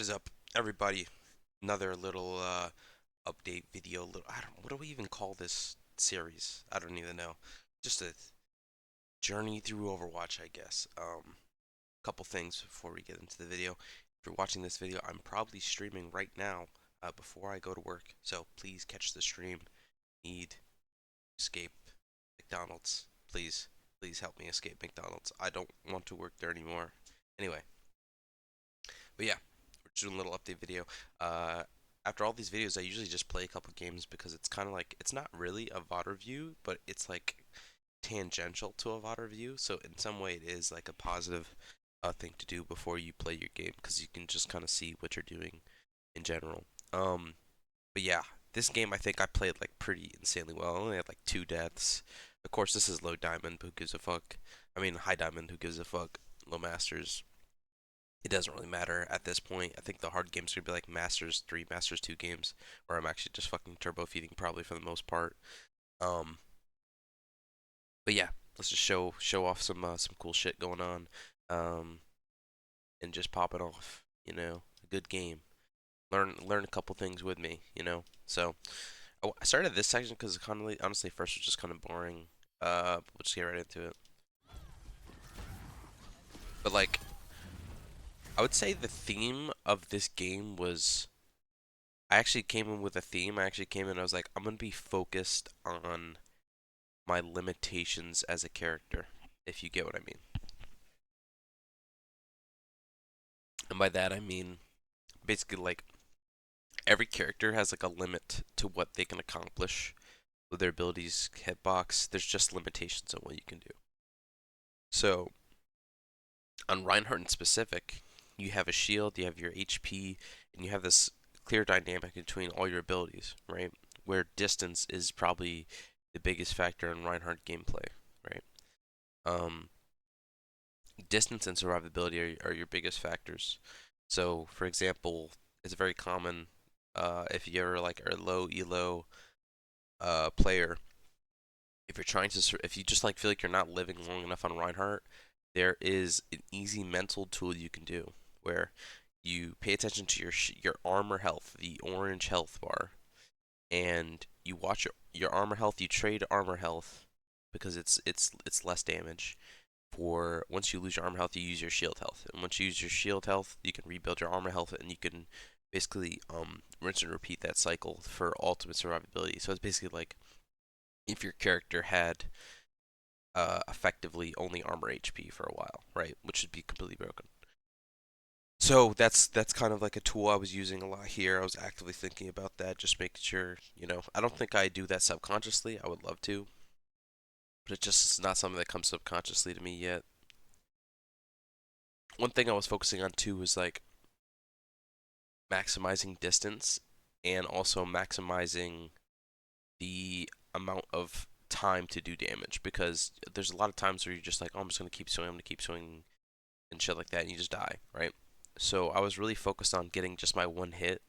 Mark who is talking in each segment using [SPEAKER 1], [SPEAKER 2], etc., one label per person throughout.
[SPEAKER 1] What is up, everybody? Another little update video. I don't. What do we even call this series? I don't even know. Just a journey through Overwatch, I guess. Couple things before we get into the video. If you're watching this video, I'm probably streaming right now before I go to work. So please catch the stream. Need escape McDonald's. Please, please help me escape McDonald's. I don't want to work there anymore. Anyway, but yeah, we're just doing a little update video. Uh, After all these videos, I usually just play a couple games because it's kind of like it's not really a VOD review, but it's like tangential to a VOD review. So in some way, it is like a positive thing to do before you play your game because you can just kind of see what you're doing in general. Um, but yeah, this game I think I played like pretty insanely well. I only had like 2 deaths. Of course, this is low diamond. Who gives a fuck? I mean, high diamond. Who gives a fuck? Low masters, it doesn't really matter at this point. I think the hard games are gonna be like Masters 3, Masters 2 games, where I'm actually just fucking turbo feeding probably for the most part. Um, but yeah, let's just show off some cool shit going on, um, and just pop it off. A good game. Learn a couple things with me. So I started this section because kind of honestly first was just kind of boring. We'll just get right into it. But like, I would say the theme of this game was I actually came in with a theme. I actually came in, I was like, I'm going to be focused on my limitations as a character, if you get what I mean. And by that, I mean basically like every character has like a limit to what they can accomplish with their abilities hitbox. There's just limitations on what you can do. So, on Reinhardt in specific, you have a shield, you have your HP, and you have this clear dynamic between all your abilities, right? Where distance is probably the biggest factor in Reinhardt gameplay, right? Um, Distance and survivability are your biggest factors. So, for example, it's very common if you're like a low elo player, if you're trying to, if you just like feel like you're not living long enough on Reinhardt, there is an easy mental tool you can do where you pay attention to your armor health, the orange health bar, and you watch your armor health. You trade armor health because it's less damage. For once you lose your armor health, you use your shield health, and once you use your shield health, you can rebuild your armor health, and you can basically rinse and repeat that cycle for ultimate survivability. So it's basically like if your character had effectively only armor HP for a while, right? Which would be completely broken. So that's kind of like a tool I was using a lot here. I was actively thinking about that, just making sure, I don't think I do that subconsciously. I would love to, but it just is not something that comes subconsciously to me yet. One thing I was focusing on too was like maximizing distance and also maximizing the amount of time to do damage because there's a lot of times where you're just like, oh, I'm just gonna keep swinging, I'm gonna keep swinging and shit like that, and you just die, right? So I was really focused on getting just my one hit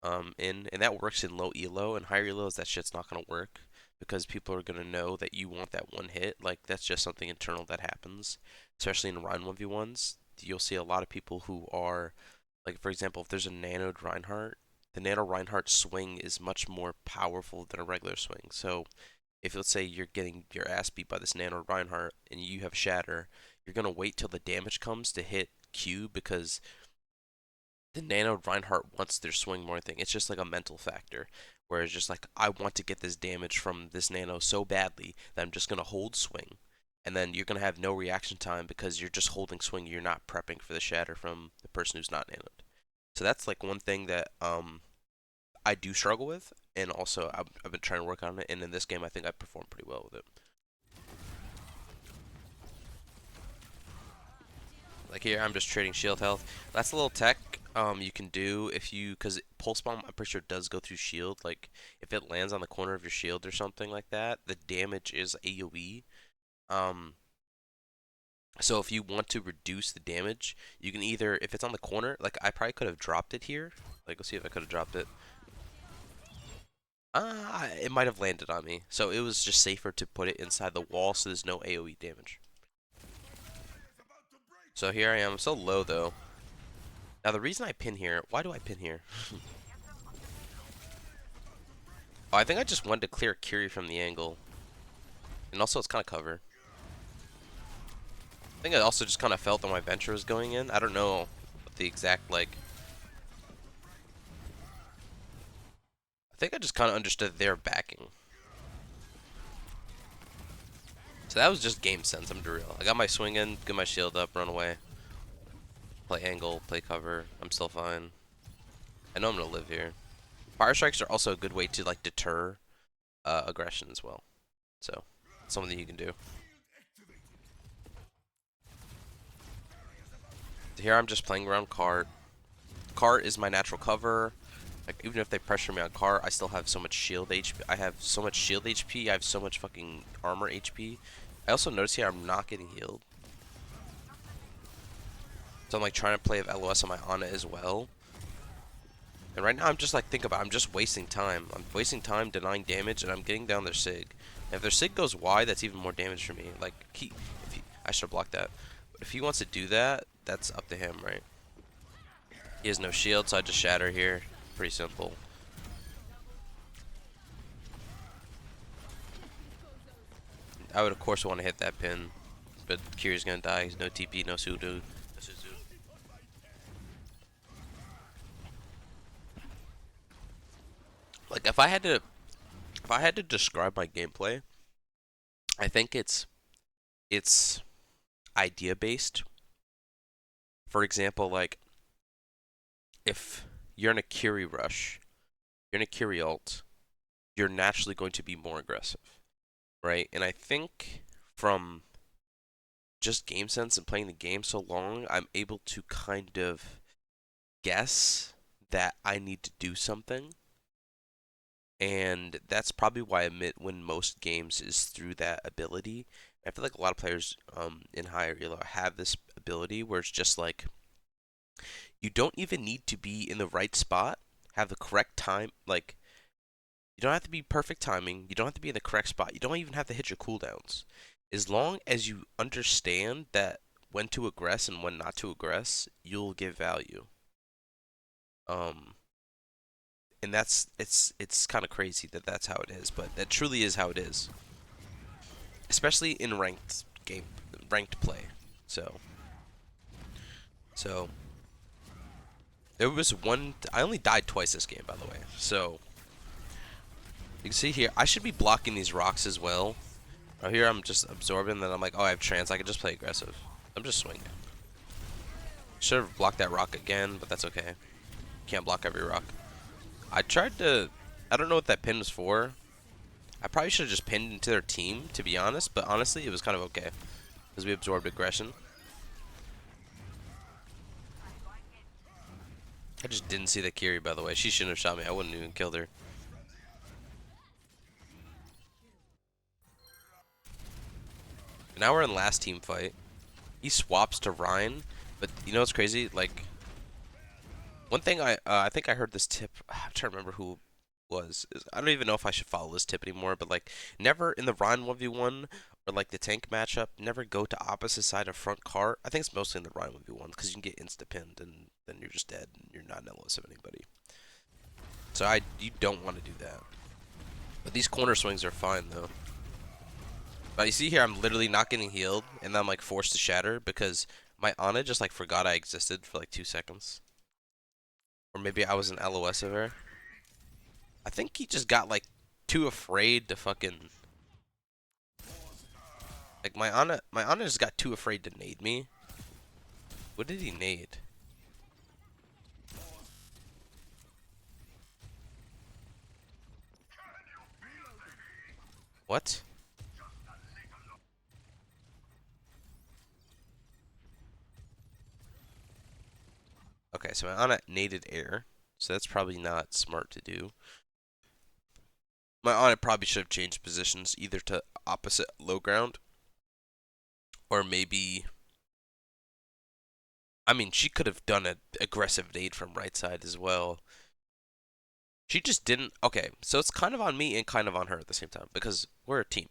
[SPEAKER 1] and that works in low elo and higher elos. That shit's not gonna work because people are gonna know that you want that one hit. Like that's just something internal that happens, especially in Rhine 1v1s. You'll see a lot of people who are like, for example, if there's a nanoed Reinhardt, the nano Reinhardt swing is much more powerful than a regular swing. So if let's say you're getting your ass beat by this nano Reinhardt and you have shatter, you're gonna wait till the damage comes to hit Q because the nano Reinhardt wants their swing more thing. It's just like a mental factor. Whereas just like I want to get this damage from this nano so badly that I'm just gonna hold swing. And then you're gonna have no reaction time because you're just holding swing, you're not prepping for the shatter from the person who's not nanoed. So that's like one thing that I do struggle with, and also I've been trying to work on it. And in this game, I think I performed pretty well with it. Like here, I'm just trading shield health. That's a little tech you can do if you, because pulse bomb I'm pretty sure does go through shield. Like if it lands on the corner of your shield or something like that, the damage is AoE. Um, so if you want to reduce the damage, you can either, if it's on the corner, like I probably could have dropped it here. Like let's see if I could have dropped it. It might have landed on me. So it was just safer to put it inside the wall so there's no AoE damage. So here I am. I'm so low though. Now the reason I pin here, why do I pin here? Oh, I think I just wanted to clear Kiri from the angle. And also it's kind of cover. I think I also just kind of felt that my venture was going in. I don't know the exact, like... I think I just kind of understood their backing. So that was just game sense, I'm real. I got my swing in, get my shield up, run away. Play angle, play cover. I'm still fine. I know I'm gonna live here. Fire strikes are also a good way to like deter aggression as well. So, something that you can do. Here I'm just playing around cart. Cart is my natural cover. Like even if they pressure me on cart, I still have so much shield HP. I have so much shield HP. I have so much fucking armor HP. I also notice here I'm not getting healed. So I'm like trying to play with LOS on my Ana as well. And right now I'm just like, think about it, I'm just wasting time. I'm wasting time denying damage and I'm getting down their Sig. And if their Sig goes wide, that's even more damage for me. Like, I should have blocked that. But if he wants to do that, that's up to him, right? He has no shield, so I just shatter here. Pretty simple. I would of course want to hit that pin. But Kiri's gonna die. He's no TP, no Sudo. Like if I had to describe my gameplay, I think it's idea based. For example, like if you're in a Kiri rush, you're in a Kiri ult, you're naturally going to be more aggressive, right? And I think from just game sense and playing the game so long, I'm able to kind of guess that I need to do something. And that's probably why I win most games is through that ability. I feel like a lot of players in higher elo have this ability where it's just like you don't even need to be in the right spot, have the correct time. Like you don't have to be perfect timing. You don't have to be in the correct spot. You don't even have to hit your cooldowns. As long as you understand that when to aggress and when not to aggress, you'll give value. Um, and it's kind of crazy that that's how it is, but that truly is how it is, especially in ranked play. So, so there was one. I only died twice this game, by the way. So you can see here, I should be blocking these rocks as well. Oh, here I'm just absorbing. Then I'm like, oh, I have trance. I can just play aggressive. I'm just swinging. Should have blocked that rock again, but that's okay. Can't block every rock. I tried to. I don't know what that pin was for. I probably should have just pinned into their team, to be honest. But honestly, it was kind of okay because we absorbed aggression. I just didn't see the Kiri, by the way. She shouldn't have shot me. I wouldn't even killed her. Now we're in last team fight. He swaps to rein, but you know what's crazy? Like, one thing I think I heard this tip. I'm trying to remember who it was. I don't even know if I should follow this tip anymore. But like, never in the rein 1v1 or like the tank matchup, never go to opposite side of front cart. I think it's mostly in the rein 1v1 because you can get insta pinned and then you're just dead and you're not an LS of anybody. So you don't want to do that. But these corner swings are fine though. But you see here, I'm literally not getting healed, and then I'm like forced to shatter because my Ana just like forgot I existed for like 2 seconds. Or maybe I was an LOS of her. I think he just got like too afraid to fucking like my Ana just got too afraid to nade me. What did he nade? What? Okay, so my Ana naded air, so that's probably not smart to do. My Ana probably should have changed positions either to opposite low ground or maybe I mean, she could have done an aggressive nade from right side as well. She just didn't. Okay, so it's kind of on me and kind of on her at the same time because we're a team.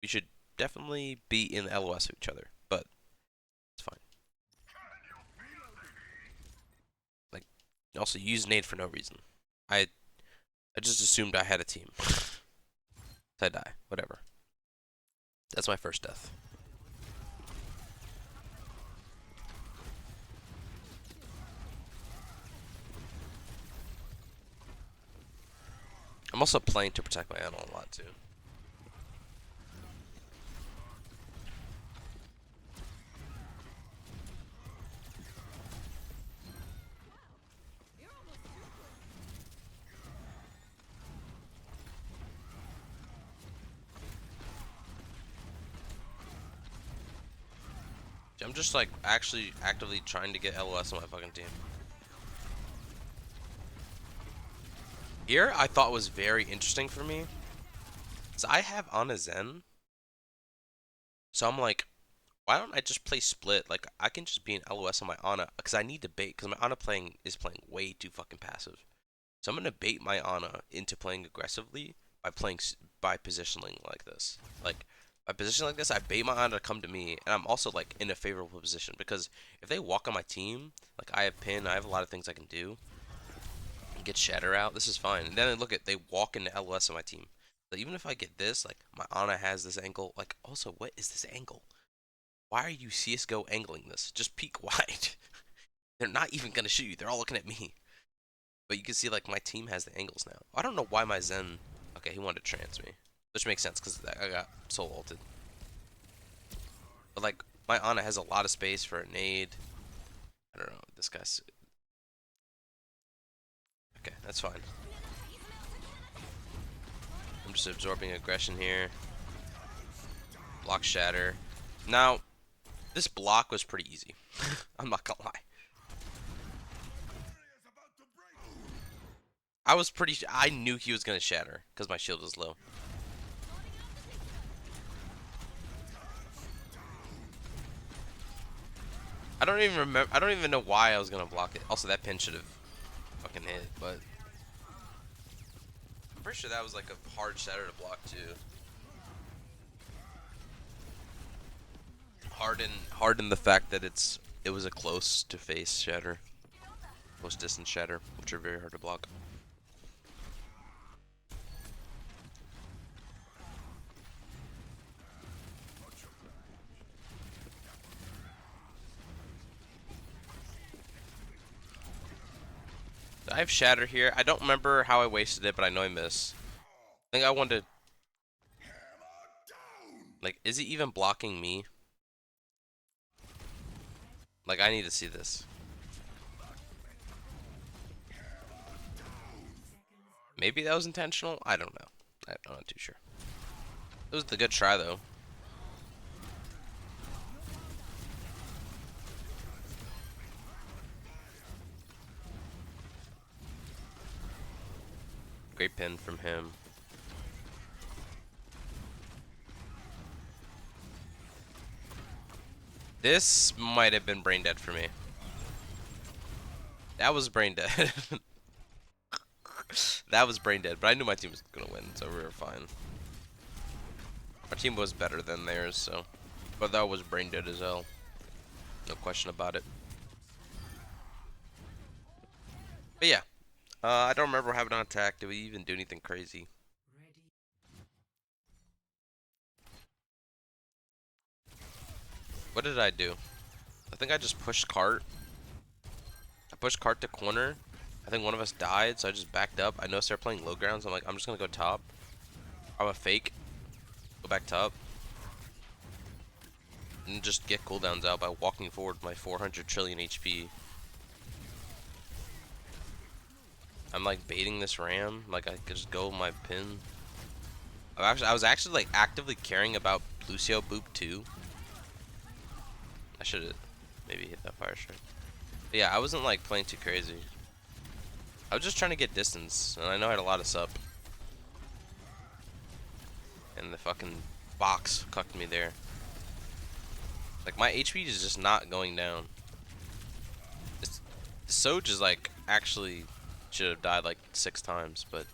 [SPEAKER 1] We should definitely be in LOS of each other, but it's fine. Also, you use nade for no reason. I I just assumed I had a team. I die. Whatever. That's my first death. I'm also playing to protect my animal a lot too. I'm just like actually actively trying to get LOS on my fucking team. Here, I thought was very interesting for me. So I have Ana Zen. So I'm like, why don't I just play split? Like I can just be an LOS on my Ana because I need to bait because my Ana is playing way too fucking passive. So I'm gonna bait my Ana into playing aggressively by positioning like this. Like by positioning like this, I bait my Ana to come to me, and I'm also like in a favorable position because if they walk on my team, like I have pin, I have a lot of things I can do. Get Shatter out. This is fine. And then look at they walk into LOS on my team. So even if I get this, like my Ana has this angle. Like also, what is this angle? Why are you CS:GO angling this? Just peek wide. They're not even gonna shoot you. They're all looking at me. But you can see like my team has the angles now. I don't know why my Zen. Okay, he wanted to trans me, which makes sense because I got soul ulted. But like my Ana has a lot of space for a nade. I don't know. This guy's okay. That's fine. I'm just absorbing aggression here. Block shatter. Now this block was pretty easy. I'm not gonna lie. I knew he was gonna shatter because my shield was low. I don't even remember. I don't even know why I was gonna block it. Also, that pin should have fucking hit, but I'm pretty sure that was like a hard shatter to block too. Harden the fact that it was a close to face shatter, close distance shatter, which are very hard to block. I have shatter here. I don't remember how I wasted it, but I know I missed. I think I wanted. Like, is he even blocking me? Like, I need to see this. Maybe that was intentional. I don't know. I'm not too sure. It was a good try though. Great pin from him. This might have been brain dead for me. That was brain dead. That was brain dead, but I knew my team was gonna win, so we were fine. Our team was better than theirs, so. But that was brain dead as hell. No question about it. But yeah, I don't remember having an attack. Did we even do anything crazy? What did I do? I think I just pushed cart. I pushed cart to corner. I think one of us died, so I just backed up. I noticed they're playing low grounds. I'm like, I'm just gonna go top. I'm a fake. Go back top. And just get cooldowns out by walking forward with my 400 trillion HP. I'm like baiting this ram. Like I could just go with my pin. I was actually like actively caring about Lucio Boop too. I should have maybe hit that fire strike. But yeah, I wasn't like playing too crazy. I was just trying to get distance, and I know I had a lot of sup. And the fucking box cucked me there. Like my HP is just not going down. This Soj is like actually should have died like 6 times, but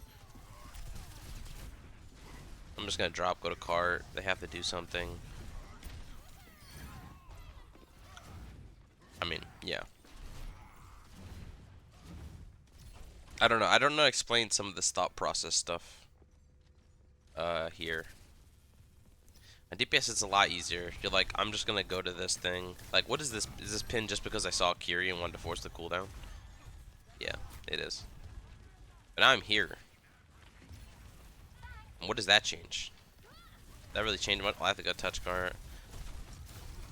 [SPEAKER 1] I'm just gonna drop, go to cart. They have to do something. I mean, yeah. I don't know. I don't know. Explain some of the stop process stuff. Here. And DPS is a lot easier. You're like, I'm just gonna go to this thing. Like, what is this? Is this pin just because I saw Kiri and wanted to force the cooldown? Yeah, it is. But now I'm here. And what does that change? That really changed much? I have to go touch cart.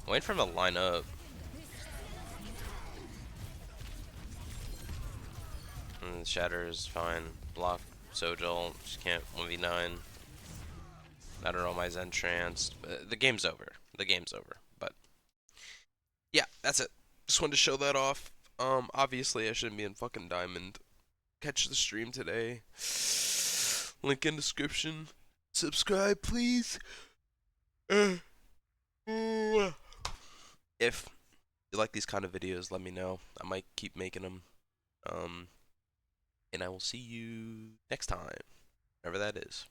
[SPEAKER 1] I'm waiting for him to line up. And Shatter is fine. Block Sojol. Just can't 1v9. I don't know my Zen trance. The game's over. The game's over. But yeah, that's it. Just wanted to show that off. Obviously I shouldn't be in fucking Diamond. Catch the stream today. Link in description. Subscribe, please. If you like these kind of videos, let me know. I might keep making them. Um, and I will see you next time, whenever that is.